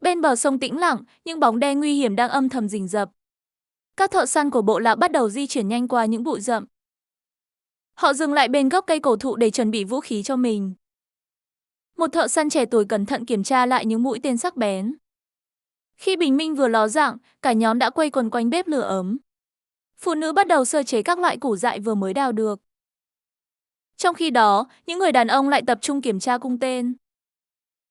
Bên bờ sông tĩnh lặng, những bóng đen nguy hiểm đang âm thầm rình rập. Các thợ săn của bộ lạc bắt đầu di chuyển nhanh qua những bụi rậm. Họ dừng lại bên gốc cây cổ thụ để chuẩn bị vũ khí cho mình. Một thợ săn trẻ tuổi cẩn thận kiểm tra lại những mũi tên sắc bén. Khi bình minh vừa ló dạng, cả nhóm đã quây quần quanh bếp lửa ấm. Phụ nữ bắt đầu sơ chế các loại củ dại vừa mới đào được. Trong khi đó, những người đàn ông lại tập trung kiểm tra cung tên.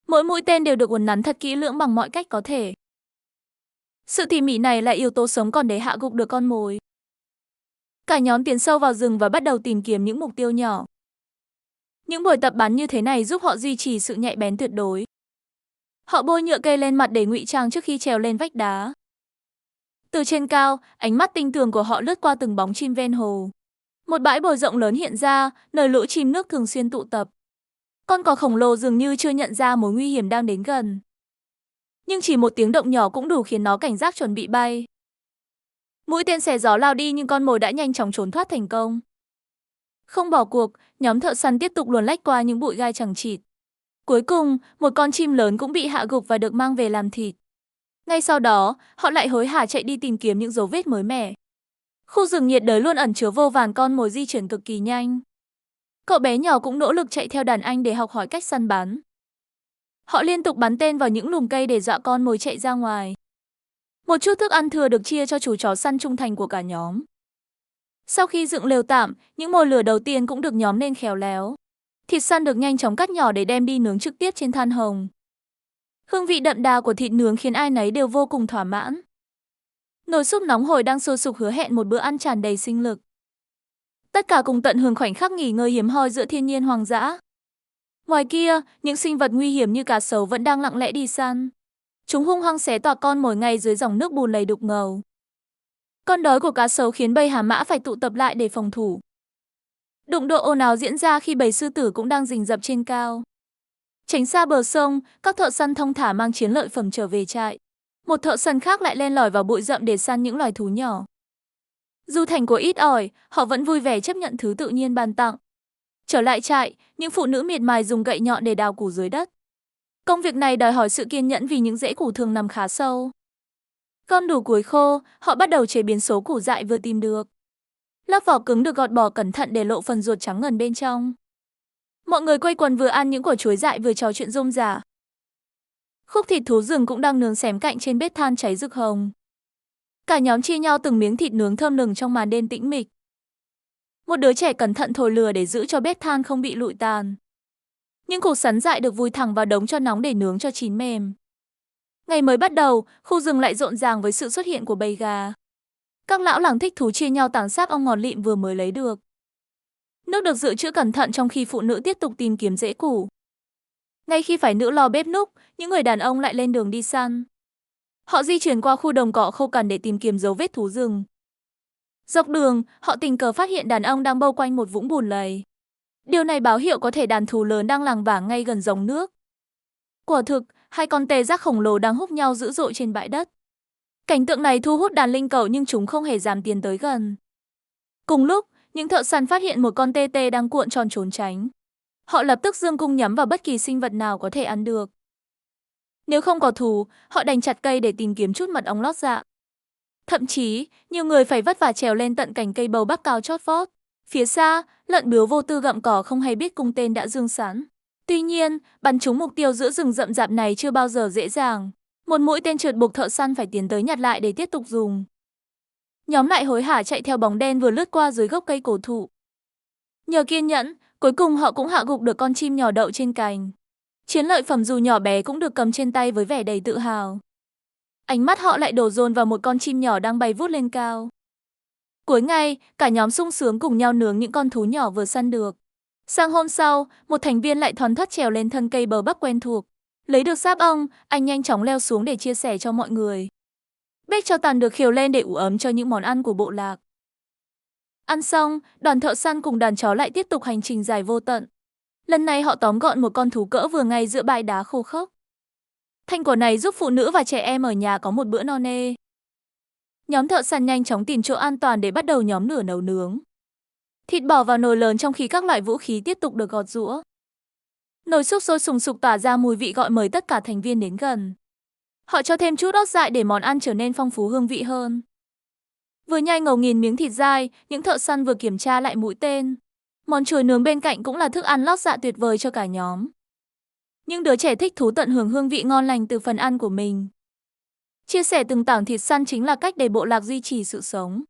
Mỗi mũi tên đều được uốn nắn thật kỹ lưỡng bằng mọi cách có thể. Sự tỉ mỉ này là yếu tố sống còn để hạ gục được con mồi. Cả nhóm tiến sâu vào rừng và bắt đầu tìm kiếm những mục tiêu nhỏ. Những buổi tập bắn như thế này giúp họ duy trì sự nhạy bén tuyệt đối. Họ bôi nhựa cây lên mặt để ngụy trang trước khi trèo lên vách đá. Từ trên cao, ánh mắt tinh tường của họ lướt qua từng bóng chim ven hồ. Một bãi bồi rộng lớn hiện ra, nơi lũ chim nước thường xuyên tụ tập. Con cò khổng lồ dường như chưa nhận ra mối nguy hiểm đang đến gần. Nhưng chỉ một tiếng động nhỏ cũng đủ khiến nó cảnh giác chuẩn bị bay. Mũi tên xé gió lao đi nhưng con mồi đã nhanh chóng trốn thoát thành công. Không bỏ cuộc, nhóm thợ săn tiếp tục luồn lách qua những bụi gai chằng chịt. Cuối cùng, một con chim lớn cũng bị hạ gục và được mang về làm thịt. Ngay sau đó, họ lại hối hả chạy đi tìm kiếm những dấu vết mới mẻ. Khu rừng nhiệt đới luôn ẩn chứa vô vàn con mồi di chuyển cực kỳ nhanh. Cậu bé nhỏ cũng nỗ lực chạy theo đàn anh để học hỏi cách săn bắn. Họ liên tục bắn tên vào những lùm cây để dọa con mồi chạy ra ngoài. Một chút thức ăn thừa được chia cho chú chó săn trung thành của cả nhóm. Sau khi dựng lều tạm, những mồi lửa đầu tiên cũng được nhóm lên khéo léo. Thịt săn được nhanh chóng cắt nhỏ để đem đi nướng trực tiếp trên than hồng. Hương vị đậm đà của thịt nướng khiến ai nấy đều vô cùng thỏa mãn. Nồi súp nóng hổi đang sôi sục hứa hẹn một bữa ăn tràn đầy sinh lực. Tất cả cùng tận hưởng khoảnh khắc nghỉ ngơi hiếm hoi giữa thiên nhiên hoang dã. Ngoài kia, những sinh vật nguy hiểm như cá sấu vẫn đang lặng lẽ đi săn. Chúng hung hăng xé toạc con mồi ngay dưới dòng nước bùn lầy đục ngầu. Con đói của cá sấu khiến bầy hà mã phải tụ tập lại để phòng thủ. Đụng độ ồn ào diễn ra khi bầy sư tử cũng đang rình rập trên cao. Tránh xa bờ sông, các thợ săn thong thả mang chiến lợi phẩm trở về trại. Một thợ săn khác lại len lỏi vào bụi rậm để săn những loài thú nhỏ. Dù thành của ít ỏi, họ vẫn vui vẻ chấp nhận thứ tự nhiên ban tặng. Trở lại trại, những phụ nữ miệt mài dùng gậy nhọn để đào củ dưới đất. Công việc này đòi hỏi sự kiên nhẫn vì những rễ củ thường nằm khá sâu. Gom đủ củi khô, họ bắt đầu chế biến số củ dại vừa tìm được. Lớp vỏ cứng được gọt bỏ cẩn thận để lộ phần ruột trắng ngần bên trong. Mọi người quây quần vừa ăn những quả chuối dại vừa trò chuyện rôm rả. Khúc thịt thú rừng cũng đang nướng xém cạnh trên bếp than cháy rực hồng. Cả nhóm chia nhau từng miếng thịt nướng thơm lừng trong màn đêm tĩnh mịch. Một đứa trẻ cẩn thận thổi lửa để giữ cho bếp than không bị lụi tàn. Những củ sắn dại được vùi thẳng vào đống cho nóng để nướng cho chín mềm. Ngày mới bắt đầu, khu rừng lại rộn ràng với sự xuất hiện của bầy gà. Các lão làng thích thú chia nhau tảng sáp ong ngọt lịm vừa mới lấy được. Nước được dự trữ cẩn thận trong khi phụ nữ tiếp tục tìm kiếm rễ củ. Ngay khi phải nữ lo bếp núc, những người đàn ông lại lên đường đi săn. Họ di chuyển qua khu đồng cỏ khô cằn để tìm kiếm dấu vết thú rừng. Dọc đường, họ tình cờ phát hiện đàn ông đang bâu quanh một vũng bùn lầy. Điều này báo hiệu có thể đàn thú lớn đang lảng vảng ngay gần dòng nước. Quả thực, hai con tê giác khổng lồ đang húc nhau dữ dội trên bãi đất. Cảnh tượng này thu hút đàn linh cẩu nhưng chúng không hề dám tiến tới gần. Cùng lúc, những thợ săn phát hiện một con tê tê đang cuộn tròn trốn tránh. Họ lập tức giương cung nhắm vào bất kỳ sinh vật nào có thể ăn được. Nếu không có thú, họ đành chặt cây để tìm kiếm chút mật ong lót dạ. Thậm chí, nhiều người phải vất vả trèo lên tận cành cây bầu bắp cao chót vót. Phía xa, lợn biếu vô tư gặm cỏ không hay biết cung tên đã dương sẵn. Tuy nhiên, bắn trúng mục tiêu giữa rừng rậm rạp này chưa bao giờ dễ dàng. Một mũi tên trượt buộc thợ săn phải tiến tới nhặt lại để tiếp tục dùng. Nhóm lại hối hả chạy theo bóng đen vừa lướt qua dưới gốc cây cổ thụ. Nhờ kiên nhẫn, cuối cùng họ cũng hạ gục được con chim nhỏ đậu trên cành. Chiến lợi phẩm dù nhỏ bé cũng được cầm trên tay với vẻ đầy tự hào. Ánh mắt họ lại đổ dồn vào một con chim nhỏ đang bay vút lên cao. Cuối ngày, cả nhóm sung sướng cùng nhau nướng những con thú nhỏ vừa săn được. Sang hôm sau, một thành viên lại thoăn thoắt trèo lên thân cây bờ bắc quen thuộc. Lấy được sáp ong, anh nhanh chóng leo xuống để chia sẻ cho mọi người. Bếp cho tàn được khều lên để ủ ấm cho những món ăn của bộ lạc. Ăn xong, đoàn thợ săn cùng đàn chó lại tiếp tục hành trình dài vô tận. Lần này họ tóm gọn một con thú cỡ vừa ngay giữa bãi đá khô khốc. Thành quả này giúp phụ nữ và trẻ em ở nhà có một bữa no nê. Nhóm thợ săn nhanh chóng tìm chỗ an toàn để bắt đầu nhóm lửa nấu nướng. Thịt bỏ vào nồi lớn trong khi các loại vũ khí tiếp tục được gọt giũa. Nồi súp sôi sùng sục tỏa ra mùi vị gọi mời tất cả thành viên đến gần. Họ cho thêm chút ớt dại để món ăn trở nên phong phú hương vị hơn. Vừa nhai ngấu nghiến miếng thịt dai, những thợ săn vừa kiểm tra lại mũi tên. Món chuối nướng bên cạnh cũng là thức ăn lót dạ tuyệt vời cho cả nhóm. Những đứa trẻ thích thú tận hưởng hương vị ngon lành từ phần ăn của mình. Chia sẻ từng tảng thịt săn chính là cách để bộ lạc duy trì sự sống.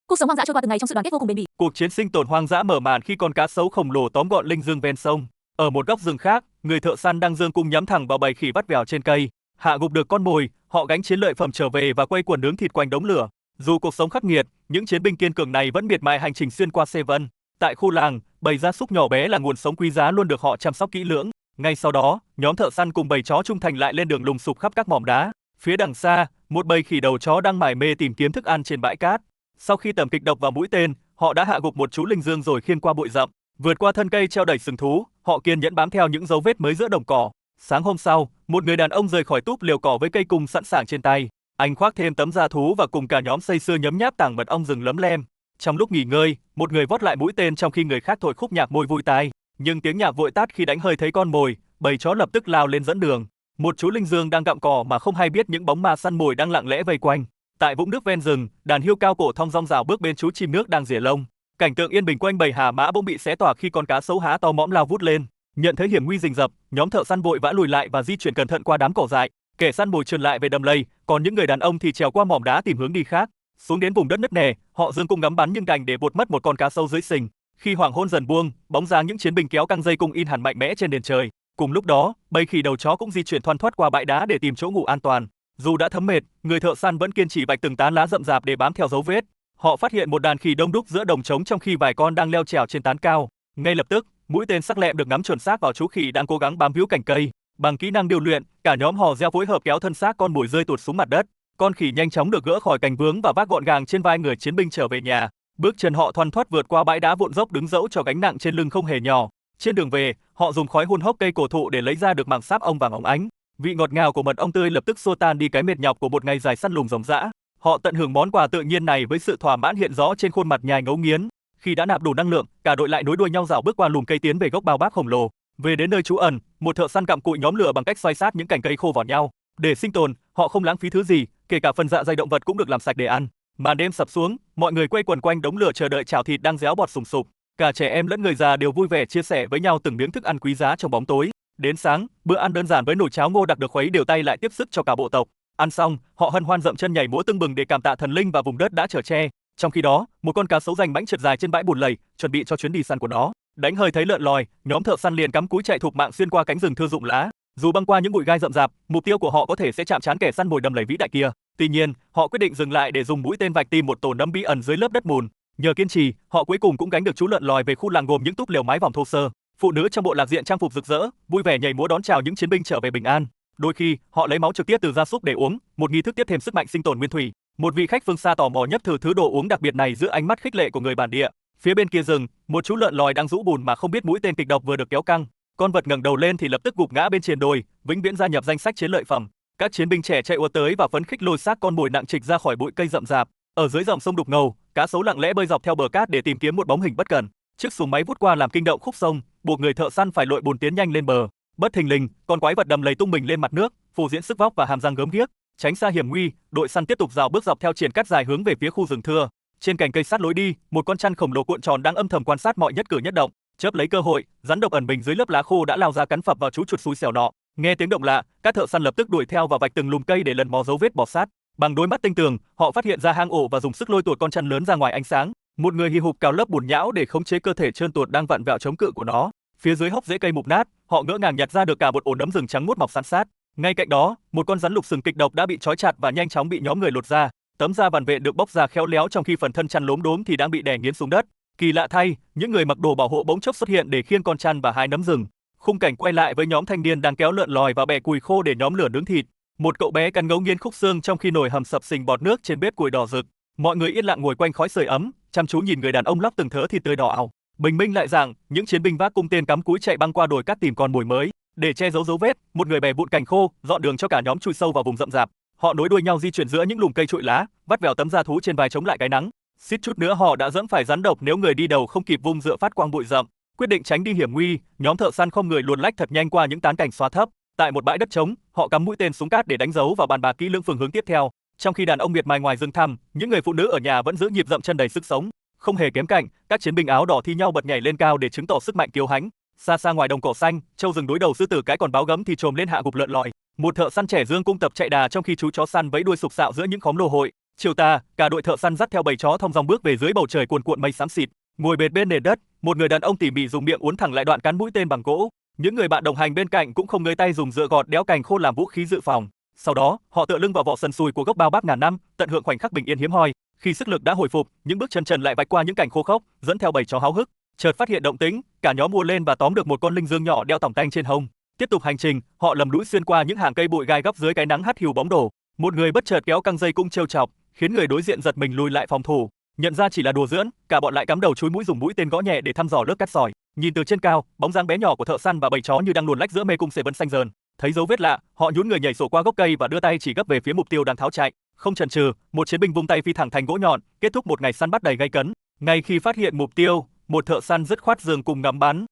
Cuộc sống hoang dã trôi qua từng ngày trong sự đoàn kết vô cùng bền bỉ. Cuộc chiến sinh tồn hoang dã mở màn khi con cá sấu khổng lồ tóm gọn linh dương ven sông. Ở một góc rừng khác, người thợ săn đang giương cung nhắm thẳng vào bầy khỉ vắt vẻo trên cây. Hạ gục được con mồi, họ gánh chiến lợi phẩm trở về và quây quần nướng thịt quanh đống lửa. Dù cuộc sống khắc nghiệt, những chiến binh kiên cường này vẫn miệt mài hành trình xuyên qua Seven. Tại khu làng, bầy gia súc nhỏ bé là nguồn sống quý giá luôn được họ chăm sóc kỹ lưỡng. Ngay sau đó, nhóm thợ săn cùng bầy chó trung thành lại lên đường lùng sục khắp các mỏm đá. Phía đằng xa, một bầy khỉ đầu chó đang mải mê tìm kiếm thức ăn trên bãi cát. Sau khi tẩm kịch độc vào mũi tên, họ đã hạ gục một chú linh dương rồi khiêng qua bụi rậm, vượt qua thân cây treo đầy sừng thú, họ kiên nhẫn bám theo những dấu vết mới giữa đồng cỏ. Sáng hôm sau, một người đàn ông rời khỏi túp liều cỏ với cây cung sẵn sàng trên tay. Anh khoác thêm tấm da thú và cùng cả nhóm say sưa nhấm nháp tảng mật ong rừng lấm lem. Trong lúc nghỉ ngơi, một người vót lại mũi tên trong khi người khác thổi khúc nhạc môi vui tai. Nhưng tiếng nhạc vội tắt khi đánh hơi thấy con mồi, bầy chó lập tức lao lên dẫn đường. Một chú linh dương đang gặm cỏ mà không hay biết những bóng ma săn mồi đang lặng lẽ vây quanh. Tại vũng nước ven rừng, đàn hươu cao cổ thong dong rào bước bên chú chim nước đang rỉa lông. Cảnh tượng yên bình quanh bầy hà mã bỗng bị xé toạc khi con cá sấu há to mõm lao vút lên. Nhận thấy hiểm nguy rình rập, nhóm thợ săn vội vã lùi lại và di chuyển cẩn thận qua đám cỏ dại. Kẻ săn mồi trườn lại về đầm lầy, còn những người đàn ông thì trèo qua mỏm đá tìm hướng đi khác. Xuống đến vùng đất nứt nẻ, họ giương cung ngắm bắn nhưng đành để vụt mất một con cá sấu dưới sình. Khi hoàng hôn dần buông, bóng dáng những chiến binh kéo căng dây cung in hẳn mạnh mẽ trên nền trời. Cùng lúc đó, bầy khỉ đầu chó cũng di chuyển thoăn thoắt qua bãi đá để tìm chỗ ngủ an toàn. Dù đã thấm mệt, người thợ săn vẫn kiên trì vạch từng tán lá rậm rạp để bám theo dấu vết. Họ phát hiện một đàn khỉ đông đúc giữa đồng trống trong khi vài con đang leo trèo trên tán cao. Ngay lập tức, mũi tên sắc lẹm được ngắm chuẩn xác vào chú khỉ đang cố gắng bám víu cành cây. Bằng kỹ năng điều luyện, cả nhóm hò reo phối hợp kéo thân xác con mồi rơi tụt xuống mặt đất. Con khỉ nhanh chóng được gỡ khỏi cành vướng và vác gọn gàng trên vai người chiến binh trở về nhà. Bước chân họ thoăn thoắt vượt qua bãi đá vụn dốc đứng dẫu cho gánh nặng trên lưng không hề nhỏ. Trên đường về, họ dùng khói hun hốc cây cổ thụ để lấy ra được mảng sáp ong vàng óng ánh. Vị ngọt ngào của mật ong tươi lập tức xua tan đi cái mệt nhọc của một ngày dài săn lùng ròng rã. Họ tận hưởng món quà tự nhiên này với sự thỏa mãn hiện rõ trên khuôn mặt nhài ngấu nghiến. Khi đã nạp đủ năng lượng, cả đội lại nối đuôi nhau rảo bước qua lùm cây tiến về gốc bao bác khổng lồ. Về đến nơi trú ẩn, một thợ săn cặm cụi nhóm lửa bằng cách xoay sát những cành cây khô vào nhau. Để sinh tồn, họ không lãng phí thứ gì, kể cả phần dạ dày động vật cũng được làm sạch để ăn. Màn đêm sập xuống, mọi người quây quần quanh đống lửa chờ đợi chảo thịt đang réo bọt sùng sục. Cả trẻ em lẫn người già đều vui vẻ chia sẻ với nhau từng miếng thức ăn quý giá trong bóng tối. Đến sáng, bữa ăn đơn giản với nồi cháo ngô đặc được khuấy đều tay lại tiếp sức cho cả bộ tộc. Ăn xong, họ hân hoan dậm chân nhảy múa tưng bừng để cảm tạ thần linh và vùng đất đã chở che. Trong khi đó, một con cá sấu rành mãnh trượt dài trên bãi bùn lầy, chuẩn bị cho chuyến đi săn của nó. Đánh hơi thấy lợn lòi, nhóm thợ săn liền cắm cúi chạy thục mạng xuyên qua cánh rừng thưa rụng lá. Dù băng qua những bụi gai rậm rạp, mục tiêu của họ có thể sẽ chạm trán kẻ săn mồi đầm lầy vĩ đại kia. Tuy nhiên, họ quyết định dừng lại để dùng mũi tên vạch tìm một tổ nấm bí ẩn dưới lớp đất mùn. Nhờ kiên trì, họ cuối cùng cũng gánh được chú lợn lòi về khu làng gồm những túp lều mái vòm thô sơ. Phụ nữ trong bộ lạc diện trang phục rực rỡ, vui vẻ nhảy múa đón chào những chiến binh trở về bình an. Đôi khi, họ lấy máu trực tiếp từ gia súc để uống, một nghi thức tiếp thêm sức mạnh sinh tồn nguyên thủy. Một vị khách phương xa tò mò nhấp thử thứ đồ uống đặc biệt này giữa ánh mắt khích lệ của người bản địa. Phía bên kia rừng, một chú lợn lòi đang rũ bùn mà không biết mũi tên kịch độc vừa được kéo căng. Con vật ngẩng đầu lên thì lập tức gục ngã bên triền đồi, vĩnh viễn gia nhập danh sách chiến lợi phẩm. Các chiến binh trẻ chạy ùa tới và phấn khích lôi xác con mồi nặng trịch ra khỏi bụi cây rậm rạp. Ở dưới dòng sông đục ngầu, cá sấu lặng lẽ bơi dọc theo bờ cát để tìm kiếm một bóng hình bất cần. Chiếc xuồng máy vút qua làm kinh động khúc sông, buộc người thợ săn phải lội bùn tiến nhanh lên bờ. Bất thình lình, con quái vật đầm lầy tung mình lên mặt nước, phô diễn sức vóc và hàm răng gớm ghiếc. Tránh xa hiểm nguy, đội săn tiếp tục rào bước dọc theo triển cát dài hướng về phía khu rừng thưa. Trên cành cây sát lối đi, một con chăn khổng lồ cuộn tròn đang âm thầm quan sát mọi nhất cử nhất động. Chớp lấy cơ hội, rắn độc ẩn mình dưới lớp lá khô đã lao ra cắn phập vào chú chuột xui xẻo nọ. Nghe tiếng động lạ, các thợ săn lập tức đuổi theo và vạch từng lùm cây để lần mò dấu vết bò sát. Bằng đôi mắt tinh tường, họ phát hiện ra hang ổ và dùng sức lôi tuột con chăn lớn ra ngoài ánh sáng. Một người hì hục cào lớp bùn nhão để khống chế cơ thể trơn tuột đang vặn vẹo chống cự của nó. Phía dưới hốc rễ cây mục nát, họ ngỡ ngàng nhặt ra được cả một ổ nấm rừng trắng muốt mọc san sát. Ngay cạnh đó, một con rắn lục sừng kịch độc đã bị trói chặt và nhanh chóng bị nhóm người lột ra. Tấm da vằn vện được bóc ra khéo léo trong khi phần thân chăn lốm đốm thì đang bị đè nghiến xuống đất. Kỳ lạ thay, những người mặc đồ bảo hộ bỗng chốc xuất hiện để khiêng con chăn và hái nấm rừng. Khung cảnh quay lại với nhóm thanh niên đang kéo lợn lòi và bẻ cùi khô để nhóm lửa nướng thịt. Một cậu bé cắn ngấu nghiến khúc xương trong khi nồi hầm sập sình bọt nước trên bếp củi đỏ rực. Mọi người yên lặng ngồi quanh khói sưởi ấm, chăm chú nhìn người đàn ông lóc từng thớ thịt tươi đỏ ào. Bình minh lại rằng, những chiến binh vác cung tên cắm cúi chạy băng qua đồi cát tìm con mồi mới. Để che giấu dấu vết, một người bẻ vụn cành khô, dọn đường cho cả nhóm chui sâu vào vùng rậm rạp. Họ nối đuôi nhau di chuyển giữa những lùm cây trụi lá, vắt vẻo tấm da thú trên vai chống lại cái nắng. Suýt chút nữa họ đã dẫm phải rắn độc nếu người đi đầu không kịp vung dựa phát quang bụi rậm. Quyết định tránh đi hiểm nguy, nhóm thợ săn không người luồn lách thật nhanh qua những tán cảnh xóa thấp. Tại một bãi đất trống, họ cắm mũi tên súng cát để đánh dấu và bàn bạc kỹ lưỡng phương hướng tiếp theo. Trong khi đàn ông miệt mài ngoài rừng thăm, những người phụ nữ ở nhà vẫn giữ nhịp dậm chân đầy sức sống. Không hề kém cạnh, các chiến binh áo đỏ thi nhau bật nhảy lên cao để chứng tỏ sức mạnh kiêu hãnh. Xa xa ngoài đồng cỏ xanh, trâu rừng đối đầu sư tử cái còn báo gấm thì trồm lên hạ gục lợn lỏi. Một thợ săn trẻ dương cung tập chạy đà trong khi chú chó săn vẫy đuôi sục sạo giữa những khóm lồ hội. Chiều tà, cả đội thợ săn dắt theo bầy chó thong dong bước về dưới bầu trời cuồn cuộn mây xám xịt. Ngồi bệt bên nền đất, một người đàn ông tỉ mỉ dùng miệng uốn thẳng lại đoạn cán mũi tên bằng gỗ. Những người bạn đồng hành bên cạnh cũng không ngơi tay dùng dựa gọt đẽo cành khô làm vũ khí dự phòng. Sau đó, họ tựa lưng vào vỏ sần sùi của gốc bao bác ngàn năm, tận hưởng khoảnh khắc bình yên hiếm hoi. Khi sức lực đã hồi phục, những bước chân trần lại vạch qua những cành khô khốc, dẫn theo bầy chó háo hức. Chợt phát hiện động tĩnh, cả nhóm ùa lên và tóm được một con linh dương nhỏ đeo tỏng tanh trên hông. Tiếp tục hành trình, họ lầm lũi xuyên qua những hàng cây bụi gai góc dưới cái nắng hắt hiu bóng đổ. Một người bất chợt kéo căng dây cung trêu chọc, khiến người đối diện giật mình lùi lại phòng thủ. Nhận ra chỉ là đùa giỡn, cả bọn lại cắm đầu chúi mũi dùng mũi tên gõ nhẹ để thăm dò lớp cát sỏi. Nhìn từ trên cao, bóng dáng bé nhỏ của thợ săn và bầy chó như đang luồn lách giữa mê cung sề vân xanh dờn. Thấy dấu vết lạ, họ nhún người nhảy sổ qua gốc cây và đưa tay chỉ gấp về phía mục tiêu đang tháo chạy. Không chần chừ, một chiến binh vung tay phi thẳng thành gỗ nhọn, kết thúc một ngày săn bắt đầy gay cấn. Ngay khi phát hiện mục tiêu, một thợ săn dứt khoát giương cùng ngắm bắn.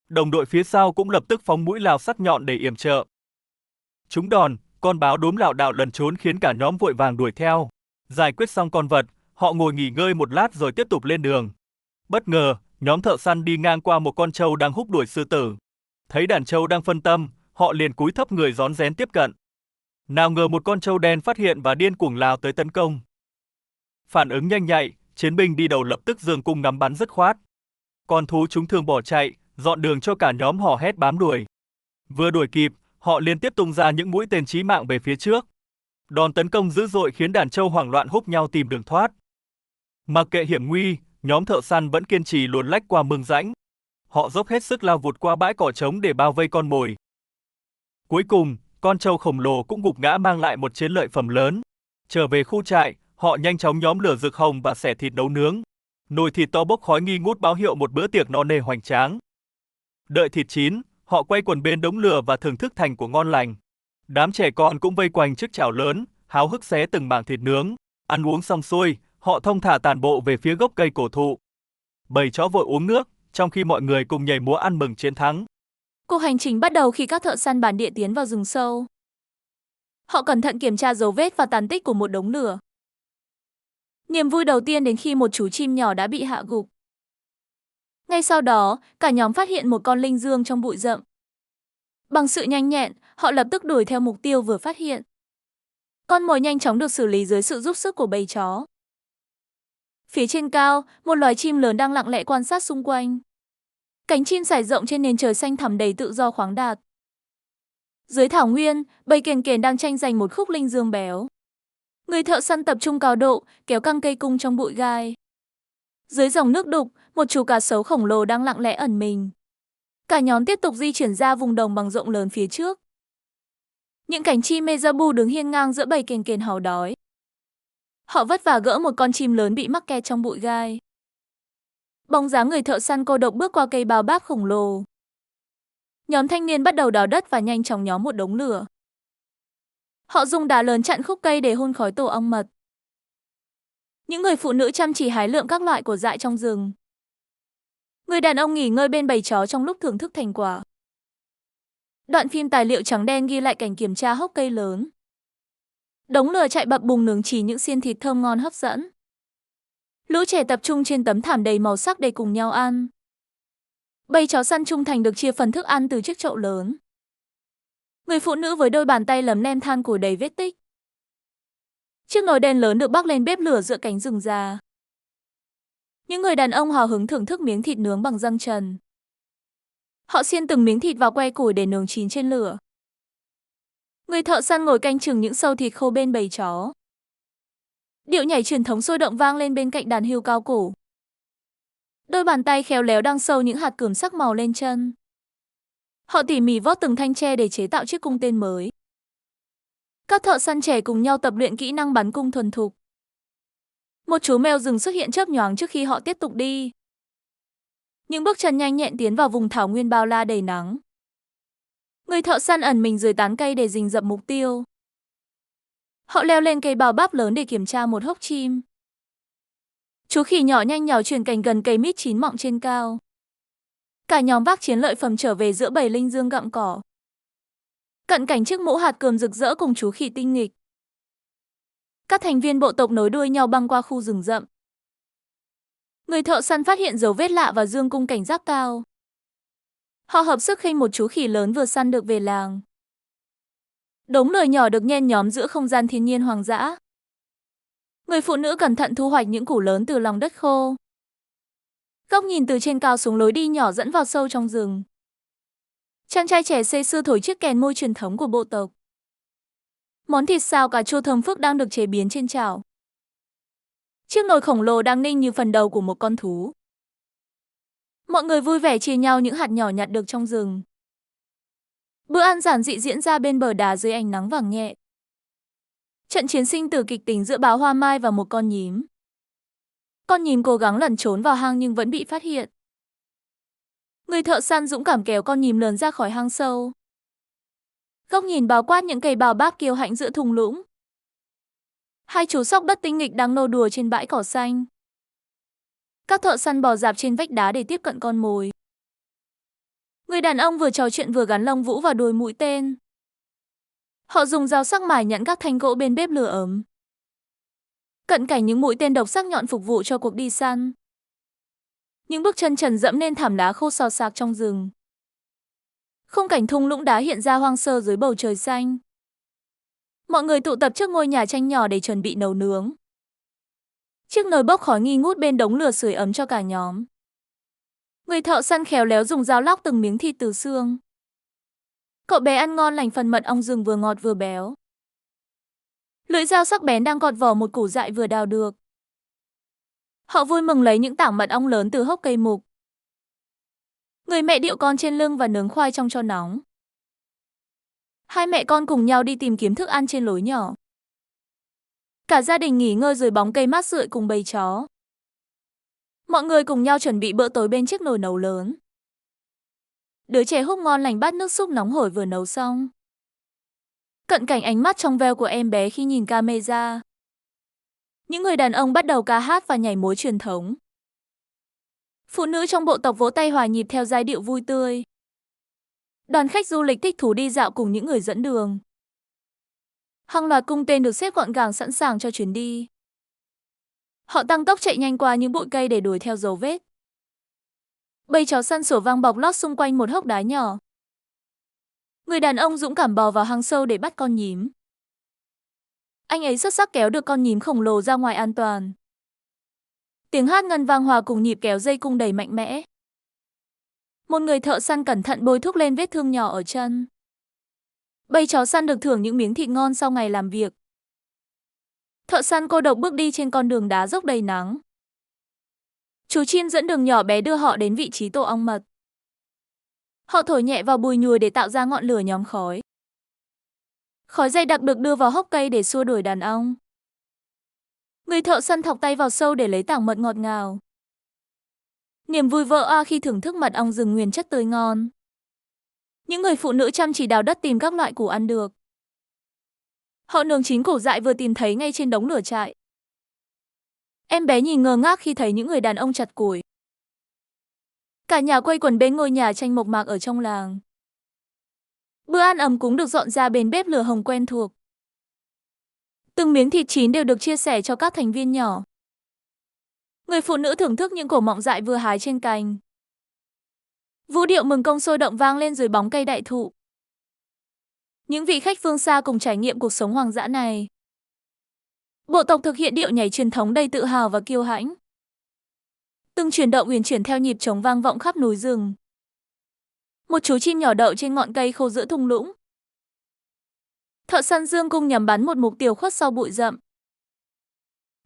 Đồng đội phía sau cũng lập tức phóng mũi lao sắc nhọn để yểm trợ. Trúng đòn, con báo đốm lảo đảo lẩn trốn khiến cả nhóm vội vàng đuổi theo. Giải quyết xong con vật, họ ngồi nghỉ ngơi một lát rồi tiếp tục lên đường. Bất ngờ, nhóm thợ săn đi ngang qua một con trâu đang húc đuổi sư tử. Thấy đàn trâu đang phân tâm, họ liền cúi thấp người rón rén tiếp cận. Nào ngờ một con trâu đen phát hiện và điên cuồng lao tới tấn công. Phản ứng nhanh nhạy, chiến binh đi đầu lập tức giương cung ngắm bắn dứt khoát. Con thú trúng thương bỏ chạy, dọn đường cho cả nhóm hò hét bám đuổi. Vừa đuổi kịp, họ liên tiếp tung ra những mũi tên chí mạng về phía trước. Đòn tấn công dữ dội khiến đàn trâu hoảng loạn húc nhau tìm đường thoát. Mặc kệ hiểm nguy, nhóm thợ săn vẫn kiên trì luồn lách qua mương rãnh. Họ dốc hết sức lao vụt qua bãi cỏ trống để bao vây con mồi. Cuối cùng, con trâu khổng lồ cũng gục ngã mang lại một chiến lợi phẩm lớn. Trở về khu trại, họ nhanh chóng nhóm lửa rực hồng và xẻ thịt nấu nướng. Nồi thịt to bốc khói nghi ngút báo hiệu một bữa tiệc no nê hoành tráng. Đợi thịt chín, họ quay quần bên đống lửa và thưởng thức thành của ngon lành. Đám trẻ con cũng vây quanh chiếc chảo lớn, háo hức xé từng mảng thịt nướng. Ăn uống xong xuôi, họ thong thả tản bộ về phía gốc cây cổ thụ. Bầy chó vội uống nước, trong khi mọi người cùng nhảy múa ăn mừng chiến thắng. Cuộc hành trình bắt đầu khi các thợ săn bản địa tiến vào rừng sâu. Họ cẩn thận kiểm tra dấu vết và tàn tích của một đống lửa. Niềm vui đầu tiên đến khi một chú chim nhỏ đã bị hạ gục. Ngay sau đó, cả nhóm phát hiện một con linh dương trong bụi rậm. Bằng sự nhanh nhẹn, họ lập tức đuổi theo mục tiêu vừa phát hiện. Con mồi nhanh chóng được xử lý dưới sự giúp sức của bầy chó. Phía trên cao, một loài chim lớn đang lặng lẽ quan sát xung quanh. Cánh chim trải rộng trên nền trời xanh thẳm đầy tự do khoáng đạt. Dưới thảo nguyên, bầy kền kền đang tranh giành một khúc linh dương béo. Người thợ săn tập trung cao độ, kéo căng cây cung trong bụi gai. Dưới dòng nước đục, một chú cá sấu khổng lồ đang lặng lẽ ẩn mình. Cả nhóm tiếp tục di chuyển ra vùng đồng bằng rộng lớn phía trước. Những cánh chim Mejabu đứng hiên ngang giữa bầy kền kền hàu đói. Họ vất vả gỡ một con chim lớn bị mắc kẹt trong bụi gai. Bóng dáng người thợ săn cô độc bước qua cây bao bác khổng lồ. Nhóm thanh niên bắt đầu đào đất và nhanh chóng nhóm một đống lửa. Họ dùng đá lớn chặn khúc cây để hun khói tổ ong mật. Những người phụ nữ chăm chỉ hái lượm các loại cỏ dại trong rừng. Người đàn ông nghỉ ngơi bên bầy chó trong lúc thưởng thức thành quả. Đoạn phim tài liệu trắng đen ghi lại cảnh kiểm tra hốc cây lớn. Đống lửa chạy bập bùng nướng chỉ những xiên thịt thơm ngon hấp dẫn. Lũ trẻ tập trung trên tấm thảm đầy màu sắc để cùng nhau ăn. Bầy chó săn trung thành được chia phần thức ăn từ chiếc chậu lớn. Người phụ nữ với đôi bàn tay lấm lem than củi đầy vết tích. Chiếc nồi đen lớn được bắc lên bếp lửa giữa cánh rừng già. Những người đàn ông hào hứng thưởng thức miếng thịt nướng bằng răng trần. Họ xiên từng miếng thịt vào que củi để nướng chín trên lửa. Người thợ săn ngồi canh chừng những sâu thịt khô bên bầy chó. Điệu nhảy truyền thống sôi động vang lên bên cạnh đàn hươu cao cổ. Đôi bàn tay khéo léo đang sâu những hạt cườm sắc màu lên chân. Họ tỉ mỉ vót từng thanh tre để chế tạo chiếc cung tên mới. Các thợ săn trẻ cùng nhau tập luyện kỹ năng bắn cung thuần thục. Một chú mèo rừng xuất hiện chớp nhoáng trước khi họ tiếp tục đi. Những bước chân nhanh nhẹn tiến vào vùng thảo nguyên bao la đầy nắng. Người thợ săn ẩn mình dưới tán cây để rình rập mục tiêu. Họ leo lên cây bao báp lớn để kiểm tra một hốc chim. Chú khỉ nhỏ nhanh nhảu chuyển cành gần cây mít chín mọng trên cao. Cả nhóm vác chiến lợi phẩm trở về giữa bầy linh dương gặm cỏ. Cận cảnh chiếc mũ hạt cườm rực rỡ cùng chú khỉ tinh nghịch. Các thành viên bộ tộc nối đuôi nhau băng qua khu rừng rậm. Người thợ săn phát hiện dấu vết lạ và dương cung cảnh giác cao. Họ hợp sức khinh một chú khỉ lớn vừa săn được về làng. Đống lửa nhỏ được nhen nhóm giữa không gian thiên nhiên hoang dã. Người phụ nữ cẩn thận thu hoạch những củ lớn từ lòng đất khô. Góc nhìn từ trên cao xuống lối đi nhỏ dẫn vào sâu trong rừng. Chàng trai trẻ say sưa thổi chiếc kèn môi truyền thống của bộ tộc. Món thịt xào cà chua thơm phức đang được chế biến trên chảo. Chiếc nồi khổng lồ đang ninh như phần đầu của một con thú. Mọi người vui vẻ chia nhau những hạt nhỏ nhặt được trong rừng. Bữa ăn giản dị diễn ra bên bờ đá dưới ánh nắng vàng nhẹ. Trận chiến sinh tử kịch tính giữa báo hoa mai và một con nhím. Con nhím cố gắng lẩn trốn vào hang nhưng vẫn bị phát hiện. Người thợ săn dũng cảm kéo con nhím lớn ra khỏi hang sâu. Góc nhìn bao quát những cây bào bác kiêu hãnh giữa thung lũng. Hai chú sóc đất tinh nghịch đang nô đùa trên bãi cỏ xanh. Các thợ săn bò dạp trên vách đá để tiếp cận con mồi. Người đàn ông vừa trò chuyện vừa gắn lông vũ vào đuôi mũi tên. Họ dùng dao sắc mài nhẵn các thanh gỗ bên bếp lửa ấm. Cận cảnh những mũi tên độc sắc nhọn phục vụ cho cuộc đi săn. Những bước chân trần dẫm lên thảm đá khô xào xạc trong rừng. Khung cảnh thung lũng đá hiện ra hoang sơ dưới bầu trời xanh. Mọi người tụ tập trước ngôi nhà tranh nhỏ để chuẩn bị nấu nướng. Chiếc nồi bốc khói nghi ngút bên đống lửa sưởi ấm cho cả nhóm. Người thợ săn khéo léo dùng dao lóc từng miếng thịt từ xương. Cậu bé ăn ngon lành phần mật ong rừng vừa ngọt vừa béo. Lưỡi dao sắc bén đang gọt vỏ một củ dại vừa đào được. Họ vui mừng lấy những tảng mật ong lớn từ hốc cây mục. Người mẹ điệu con trên lưng và nướng khoai trong cho nóng. Hai mẹ con cùng nhau đi tìm kiếm thức ăn trên lối nhỏ. Cả gia đình nghỉ ngơi dưới bóng cây mát rượi cùng bầy chó. Mọi người cùng nhau chuẩn bị bữa tối bên chiếc nồi nấu lớn. Đứa trẻ húp ngon lành bát nước súp nóng hổi vừa nấu xong. Cận cảnh ánh mắt trong veo của em bé khi nhìn camera. Những người đàn ông bắt đầu ca hát và nhảy múa truyền thống. Phụ nữ trong bộ tộc vỗ tay hòa nhịp theo giai điệu vui tươi. Đoàn khách du lịch thích thú đi dạo cùng những người dẫn đường. Hàng loạt cung tên được xếp gọn gàng sẵn sàng cho chuyến đi. Họ tăng tốc chạy nhanh qua những bụi cây để đuổi theo dấu vết. Bầy chó săn sủa vang bọc lót xung quanh một hốc đá nhỏ. Người đàn ông dũng cảm bò vào hang sâu để bắt con nhím. Anh ấy xuất sắc kéo được con nhím khổng lồ ra ngoài an toàn. Tiếng hát ngân vang hòa cùng nhịp kéo dây cung đầy mạnh mẽ. Một người thợ săn cẩn thận bôi thuốc lên vết thương nhỏ ở chân. Bầy chó săn được thưởng những miếng thịt ngon sau ngày làm việc. Thợ săn cô độc bước đi trên con đường đá dốc đầy nắng. Chú chim dẫn đường nhỏ bé đưa họ đến vị trí tổ ong mật. Họ thổi nhẹ vào bùi nhùi để tạo ra ngọn lửa nhóm khói. Khói dày đặc được đưa vào hốc cây để xua đuổi đàn ong. Người thợ săn thọc tay vào sâu để lấy tảng mật ngọt ngào. Niềm vui vỡ òa khi thưởng thức mật ong rừng nguyên chất tươi ngon. Những người phụ nữ chăm chỉ đào đất tìm các loại củ ăn được. Họ nướng chín củ dại vừa tìm thấy ngay trên đống lửa trại. Em bé nhìn ngơ ngác khi thấy những người đàn ông chặt củi. Cả nhà quây quần bên ngôi nhà tranh mộc mạc ở trong làng. Bữa ăn ấm cúng được dọn ra bên bếp lửa hồng quen thuộc. Từng miếng thịt chín đều được chia sẻ cho các thành viên nhỏ. Người phụ nữ thưởng thức những cổ mọng dại vừa hái trên cành. Vũ điệu mừng công sôi động vang lên dưới bóng cây đại thụ. Những vị khách phương xa cùng trải nghiệm cuộc sống hoang dã này. Bộ tộc thực hiện điệu nhảy truyền thống đầy tự hào và kiêu hãnh. Từng chuyển động uyển chuyển theo nhịp trống vang vọng khắp núi rừng. Một chú chim nhỏ đậu trên ngọn cây khô giữa thung lũng. Thợ săn dương cung nhắm bắn một mục tiêu khuất sau bụi rậm.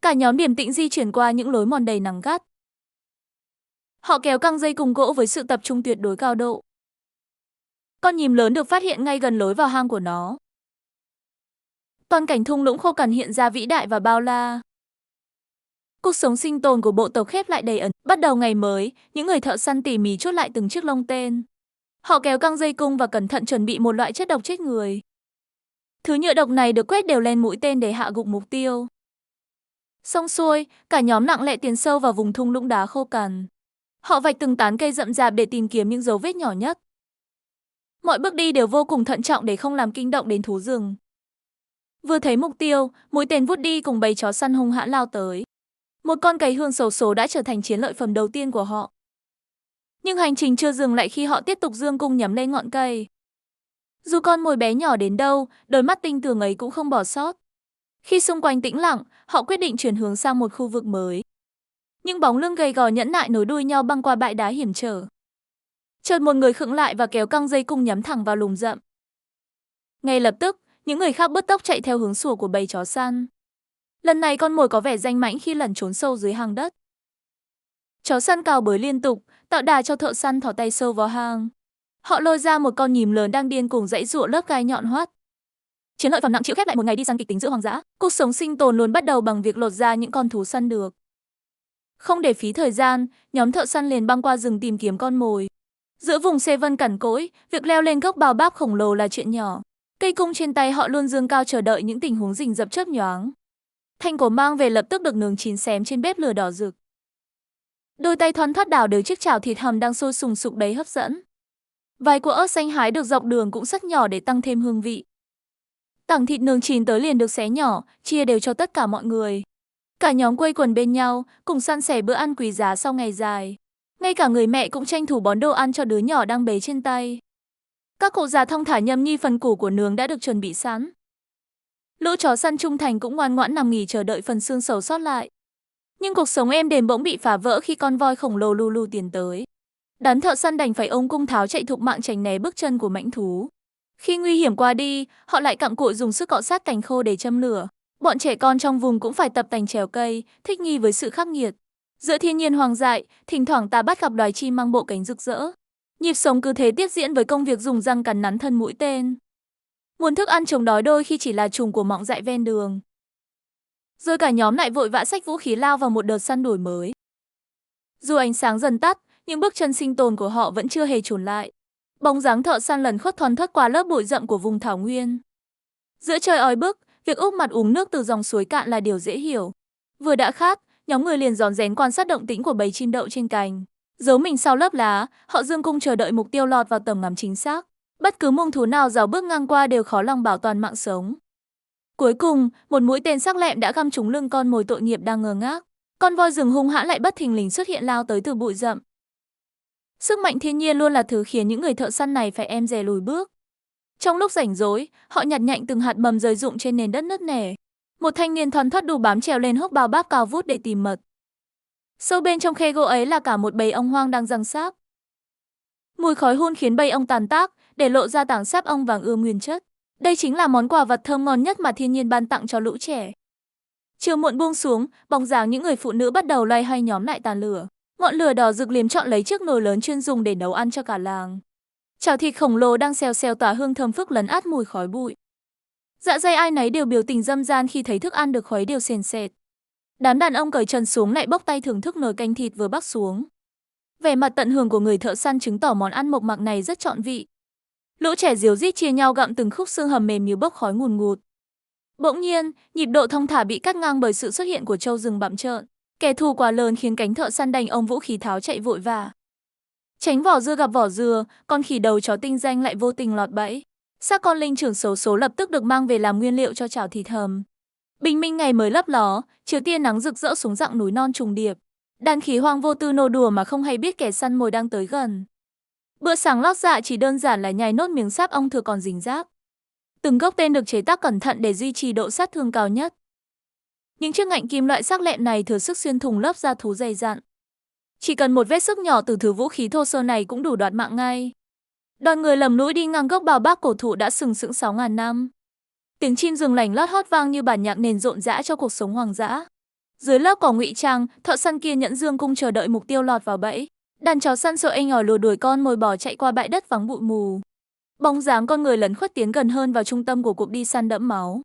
Cả nhóm điềm tĩnh di chuyển qua những lối mòn đầy nắng gắt. Họ kéo căng dây cùng gỗ với sự tập trung tuyệt đối cao độ. Con nhím lớn được phát hiện ngay gần lối vào hang của nó. Toàn cảnh thung lũng khô cằn hiện ra vĩ đại và bao la. Cuộc sống sinh tồn của bộ tộc khép lại đầy ẩn. Bắt đầu ngày mới, những người thợ săn tỉ mỉ chốt lại từng chiếc lông tên. Họ kéo căng dây cung và cẩn thận chuẩn bị một loại chất độc chết người. Thứ nhựa độc này được quét đều lên mũi tên để hạ gục mục tiêu. Xong xuôi, cả nhóm lặng lẽ tiến sâu vào vùng thung lũng đá khô cằn. Họ vạch từng tán cây rậm rạp để tìm kiếm những dấu vết nhỏ nhất. Mọi bước đi đều vô cùng thận trọng để không làm kinh động đến thú rừng. Vừa thấy mục tiêu, mũi tên vút đi cùng bầy chó săn hung hãn lao tới. Một con cầy hương xấu số đã trở thành chiến lợi phẩm đầu tiên của họ. Nhưng hành trình chưa dừng lại khi họ tiếp tục giương cung nhắm lên ngọn cây. Dù con mồi bé nhỏ đến đâu, đôi mắt tinh tường ấy cũng không bỏ sót. Khi xung quanh tĩnh lặng, họ quyết định chuyển hướng sang một khu vực mới. Những bóng lưng gầy gò nhẫn nại nối đuôi nhau băng qua bãi đá hiểm trở. Chợt một người khựng lại và kéo căng dây cung nhắm thẳng vào lùm rậm. Ngay lập tức, những người khác bứt tốc chạy theo hướng sủa của bầy chó săn. Lần này con mồi có vẻ danh mãnh khi lẩn trốn sâu dưới hang đất. Chó săn cào bới liên tục, tạo đà cho thợ săn thò tay sâu vào hang. Họ lôi ra một con nhím lớn đang điên cuồng giãy giụa lớp gai nhọn hoắt. Chiến lợi phẩm nặng trĩu khép lại một ngày đi săn kịch tính giữa hoang dã. Cuộc sống sinh tồn luôn bắt đầu bằng việc lột ra những con thú săn được. Không để phí thời gian, nhóm thợ săn liền băng qua rừng tìm kiếm con mồi. Giữa vùng xê vân cằn cỗi, việc leo lên gốc bao báp khổng lồ là chuyện nhỏ. Cây cung trên tay họ luôn giương cao chờ đợi những tình huống rình rập chớp nhoáng. Thanh cổ mang về lập tức được nướng chín xém trên bếp lửa đỏ rực. Đôi tay thoăn thoắt đào đều chiếc chảo thịt hầm đang sôi sùng sục đầy hấp dẫn. Vài cua ớt xanh hái được dọc đường cũng rất nhỏ để tăng thêm hương vị. Tảng thịt nướng chín tới liền được xé nhỏ, chia đều cho tất cả mọi người. Cả nhóm quây quần bên nhau, cùng san sẻ bữa ăn quý giá sau ngày dài. Ngay cả người mẹ cũng tranh thủ bón đồ ăn cho đứa nhỏ đang bế trên tay. Các cụ già thong thả nhâm nhi phần củ của nướng đã được chuẩn bị sẵn. Lũ chó săn trung thành cũng ngoan ngoãn nằm nghỉ chờ đợi phần xương sầu sót lại. Nhưng cuộc sống êm đềm bỗng bị phá vỡ khi con voi khổng lồ lu lu tiến tới. Đám thợ săn đành phải ôm cung tháo chạy thục mạng tránh né bước chân của mãnh thú. Khi nguy hiểm qua đi, họ lại cặm cụi dùng sức cọ sát cành khô để châm lửa. Bọn trẻ con trong vùng cũng phải tập tành trèo cây, thích nghi với sự khắc nghiệt. Giữa thiên nhiên hoang dại, thỉnh thoảng ta bắt gặp loài chim mang bộ cánh rực rỡ. Nhịp sống cứ thế tiếp diễn với công việc dùng răng cắn nắn thân mũi tên. Nguồn thức ăn chống đói đôi khi chỉ là trùng của mọng dại ven đường. Rồi cả nhóm lại vội vã xách vũ khí lao vào một đợt săn đuổi mới. Dù ánh sáng dần tắt, nhưng bước chân sinh tồn của họ vẫn chưa hề chùn lại. Bóng dáng thợ săn lẩn khuất thoăn thoắt qua lớp bụi rậm của vùng thảo nguyên. Giữa trời oi bức, việc úp mặt uống nước từ dòng suối cạn là điều dễ hiểu. Vừa đã khát, nhóm người liền rón rén quan sát động tĩnh của bầy chim đậu trên cành. Giấu mình sau lớp lá, họ dương cung chờ đợi mục tiêu lọt vào tầm ngắm chính xác. Bất cứ mông thú nào rào bước ngang qua đều khó lòng bảo toàn mạng sống. Cuối cùng, một mũi tên sắc lẹm đã găm trúng lưng con mồi tội nghiệp đang ngơ ngác. Con voi rừng hung hãn lại bất thình lình xuất hiện lao tới từ bụi rậm. Sức mạnh thiên nhiên luôn là thứ khiến những người thợ săn này phải em dè lùi bước. Trong lúc rảnh rỗi, họ nhặt nhạnh từng hạt mầm rơi rụng trên nền đất nứt nẻ. Một thanh niên thoăn thoắt đu bám trèo lên hốc bao báp cao vút để tìm mật. Sâu bên trong khe gỗ ấy là cả một bầy ong hoang đang giăng sáp. Mùi khói hun khiến bầy ong tàn tác, để lộ ra tảng sáp ong vàng ươm nguyên chất. Đây chính là món quà vật thơm ngon nhất mà thiên nhiên ban tặng cho lũ trẻ. Chiều muộn buông xuống, bóng dáng những người phụ nữ bắt đầu loay hoay nhóm lại tàn lửa. Ngọn lửa đỏ rực liếm trọn lấy chiếc nồi lớn chuyên dùng để nấu ăn cho cả làng. Chảo thịt khổng lồ đang xèo xèo tỏa hương thơm phức lấn át mùi khói bụi. Dạ dày ai nấy đều biểu tình dâm gian khi thấy thức ăn được khuấy đều sền sệt. Đám đàn ông cởi trần xuống lại bốc tay thưởng thức nồi canh thịt vừa bắc xuống. Vẻ mặt tận hưởng của người thợ săn chứng tỏ món ăn mộc mạc này rất trọn vị. Lũ trẻ ríu rít chia nhau gặm từng khúc xương hầm mềm như bốc khói ngùn ngụt. Bỗng nhiên, nhịp độ thong thả bị cắt ngang bởi sự xuất hiện của trâu rừng bặm trợn. Kẻ thù quá lớn khiến cánh thợ săn đành ôm vũ khí tháo chạy vội vã. Tránh vỏ dưa gặp vỏ dừa, con khỉ đầu chó tinh danh lại vô tình lọt bẫy. Xác con linh trưởng xấu số lập tức được mang về làm nguyên liệu cho chảo thịt hầm. Bình minh ngày mới lấp ló, chiếu tia nắng rực rỡ xuống dặng núi non trùng điệp. Đàn khỉ hoang vô tư nô đùa mà không hay biết kẻ săn mồi đang tới gần. Bữa sáng lót dạ chỉ đơn giản là nhai nốt miếng sáp ong thừa còn rình ráp. Từng gốc tên được chế tác cẩn thận để duy trì độ sát thương cao nhất. Những chiếc ngạnh kim loại sắc lẹm này thừa sức xuyên thủng lớp da thú dày dặn. Chỉ cần một vết sức nhỏ từ thứ vũ khí thô sơ này cũng đủ đoạt mạng ngay. Đoàn người lầm lũi đi ngang gốc bào bác cổ thụ đã sừng sững 6.000 năm. Tiếng chim rừng lành lót hót vang như bản nhạc nền rộn rã cho cuộc sống hoang dã. Dưới lớp cỏ ngụy trang, thợ săn kia nhẫn dương cung chờ đợi mục tiêu lọt vào bẫy. Đàn chó săn sợ inh ỏi lùa đuổi con mồi bỏ chạy qua bãi đất vắng bụi mù. Bóng dáng con người lấn khuất tiến gần hơn vào trung tâm của cuộc đi săn đẫm máu.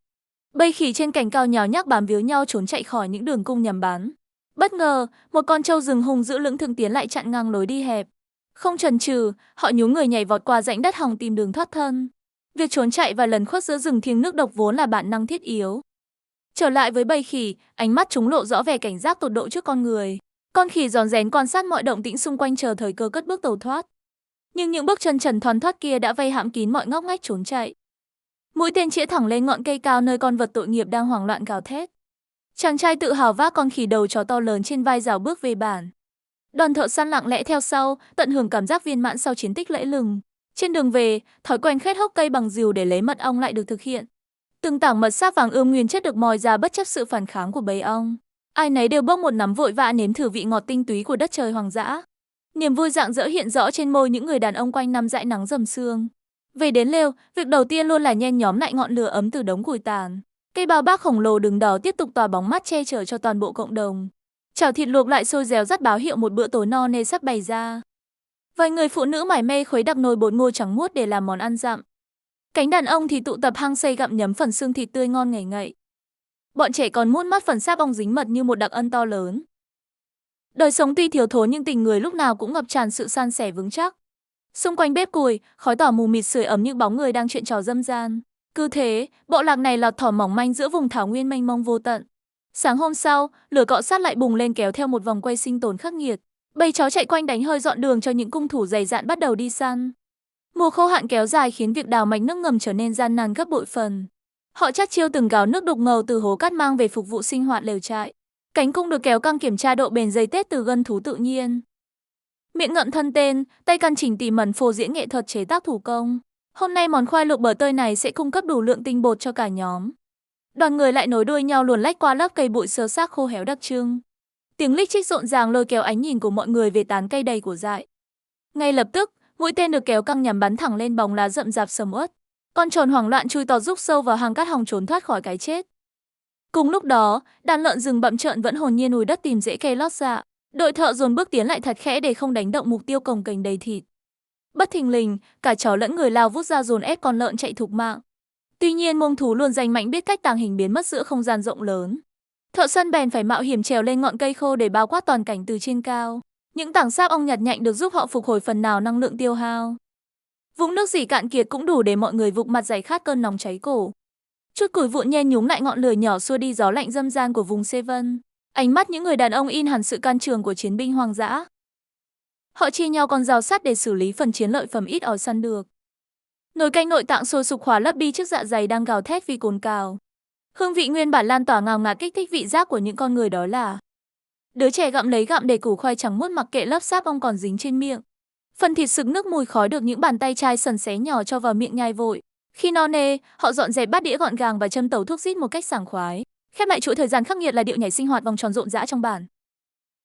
Bầy khỉ trên cành cao nhào nhác bám víu nhau trốn chạy khỏi những đường cung nhằm bắn. Bất ngờ, một con trâu rừng hung dữ lững thững tiến lại chặn ngang lối đi hẹp. Không chần chừ, họ nhúng người nhảy vọt qua rãnh đất hòng tìm đường thoát thân. Việc trốn chạy và lẩn khuất giữa rừng thiêng nước độc vốn là bản năng thiết yếu. Trở lại với bầy khỉ, ánh mắt chúng lộ rõ vẻ cảnh giác tột độ trước con người. Con khỉ rón rén quan sát mọi động tĩnh xung quanh chờ thời cơ cất bước tẩu thoát. Nhưng những bước chân trần thoăn thoắt kia đã vây hãm kín mọi ngóc ngách trốn chạy. Mũi tên chĩa thẳng lên ngọn cây cao nơi con vật tội nghiệp đang hoảng loạn gào thét. Chàng trai tự hào vác con khỉ đầu chó to lớn trên vai rảo bước về bản. Đoàn thợ săn lặng lẽ theo sau, tận hưởng cảm giác viên mãn sau chiến tích lẫy lừng. Trên đường về, thói quen khét hốc cây bằng rìu để lấy mật ong lại được thực hiện. Từng tảng mật sáp vàng ươm nguyên chất được moi ra bất chấp sự phản kháng của bầy ong. Ai nấy đều bốc một nắm vội vã nếm thử vị ngọt tinh túy của đất trời hoang dã. Niềm vui rạng rỡ hiện rõ trên môi những người đàn ông quanh năm dãi nắng rầm sương. Về đến lều, việc đầu tiên luôn là nhen nhóm lại ngọn lửa ấm từ đống củi tàn. Cây bao bác khổng lồ đứng đó tiếp tục tỏa bóng mát che chở cho toàn bộ cộng đồng. Chảo thịt luộc lại sôi réo rắt báo hiệu một bữa tối no nê sắp bày ra. Vài người phụ nữ mải mê khuấy đặc nồi bột ngô trắng muốt để làm món ăn dặm. Cánh đàn ông thì tụ tập hăng say gặm nhấm phần xương thịt tươi ngon ngậy ngậy. Bọn trẻ còn mút mắt phần sáp ong dính mật như một đặc ân to lớn. Đời sống tuy thiếu thốn nhưng tình người lúc nào cũng ngập tràn sự san sẻ vững chắc. Xung quanh bếp củi, khói tỏ mù mịt sưởi ấm những bóng người đang chuyện trò dâm gian. Cứ thế, bộ lạc này lọt thỏm mỏng manh giữa vùng thảo nguyên mênh mông vô tận. Sáng hôm sau, lửa cọ sát lại bùng lên kéo theo một vòng quay sinh tồn khắc nghiệt. Bầy chó chạy quanh đánh hơi dọn đường cho những cung thủ dày dạn bắt đầu đi săn. Mùa khô hạn kéo dài khiến việc đào mạch nước ngầm trở nên gian nan gấp bội phần. Họ chắt chiu từng gáo nước đục ngầu từ hố cát mang về phục vụ sinh hoạt lều trại. Cánh cung được kéo căng kiểm tra độ bền dây tết từ gân thú tự nhiên. Miệng ngậm thân tên, tay căn chỉnh tỉ mẩn phô diễn nghệ thuật chế tác thủ công. Hôm nay món khoai luộc bở tơi này sẽ cung cấp đủ lượng tinh bột cho cả nhóm. Đoàn người lại nối đuôi nhau luồn lách qua lớp cây bụi xơ xác khô héo đặc trưng. Tiếng lích chích rộn ràng lôi kéo ánh nhìn của mọi người về tán cây đầy của dại. Ngay lập tức, mũi tên được kéo căng nhắm bắn thẳng lên bóng lá rậm rạp sầm uất. Con trồn hoảng loạn chui tọt rúc sâu vào hang cát hòng trốn thoát khỏi cái chết. Cùng lúc đó, đàn lợn rừng bặm trợn vẫn hồn nhiên ùi đất tìm rễ cây lót dạ. Đội thợ dồn bước tiến lại thật khẽ để không đánh động mục tiêu cồng kềnh đầy thịt. Bất thình lình, cả chó lẫn người lao vút ra dồn ép con lợn chạy thục mạng. Tuy nhiên mông thú luôn danh mạnh biết cách tàng hình biến mất giữa không gian rộng lớn. Thợ săn bèn phải mạo hiểm trèo lên ngọn cây khô để bao quát toàn cảnh từ trên cao. Những tảng sáp ong nhặt nhạnh được giúp họ phục hồi phần nào năng lượng tiêu hao. Vũng nước dỉ cạn kiệt cũng đủ để mọi người vụng mặt giải khát cơn nóng cháy cổ. Chút củi vụn nhen nhúm lại ngọn lửa nhỏ xua đi gió lạnh râm ran của vùng Seven. Ánh mắt những người đàn ông in hẳn sự can trường của chiến binh hoang dã. Họ chia nhau con dao sắt để xử lý phần chiến lợi phẩm ít ỏi săn được. Nồi canh nội tạng sôi sục khóa lấp đi chiếc dạ dày đang gào thét vì cồn cào. Hương vị nguyên bản lan tỏa ngào ngạt kích thích vị giác của những con người đó là. Đứa trẻ gặm lấy gặm để củ khoai trắng muốt mặc kệ lớp sáp ong còn dính trên miệng. Phần thịt sực nước mùi khói được những bàn tay trai sần xé nhỏ cho vào miệng nhai vội. Khi no nê, họ dọn dẹp bát đĩa gọn gàng và châm tấu thuốc rít một cách sảng khoái. Khép lại chuỗi thời gian khắc nghiệt là điệu nhảy sinh hoạt vòng tròn rộn rã trong bản.